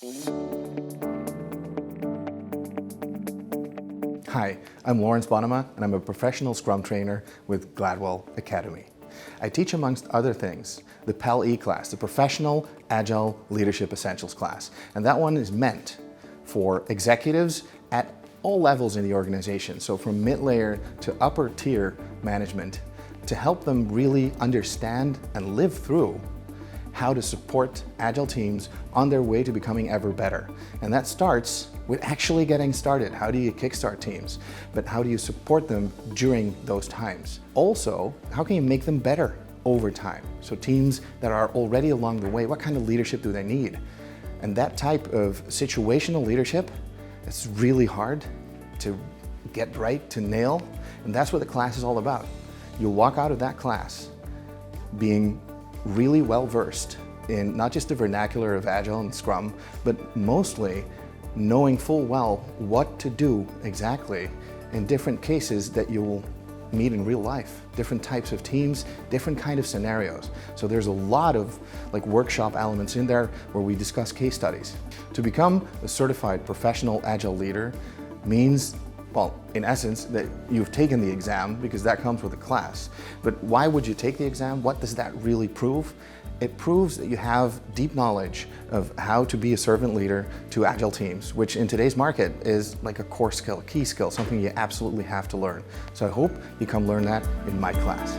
Hi, I'm Bonnema, and I'm a professional Scrum trainer with Gladwell Academy. I teach, amongst other things, the PAL-E class, the Professional Agile Leadership Essentials class. And that one is meant for executives at all levels in the organization, so from mid-layer to upper tier management, to help them really understand and live through how to support Agile teams on their way to becoming ever better. And that starts with actually getting started. How do you kickstart teams? But how do you support them during those times? Also, how can you make them better over time? So teams that are already along the way, what kind of leadership do they need? And that type of situational leadership, it's really hard to get right, to nail. And that's what the class is all about. You'll walk out of that class being really well versed in not just the vernacular of Agile and Scrum, but mostly knowing full well what to do exactly in different cases that you will meet in real life, different types of teams, different kind of scenarios. So there's a lot of workshop elements in there where we discuss case studies. To become a certified professional Agile leader means, well, in essence, that you've taken the exam, because that comes with a class. But why would you take the exam? What does that really prove? It proves that you have deep knowledge of how to be a servant leader to Agile teams, which in today's market is like a core skill, a key skill, something you absolutely have to learn. So I hope you come learn that in my class.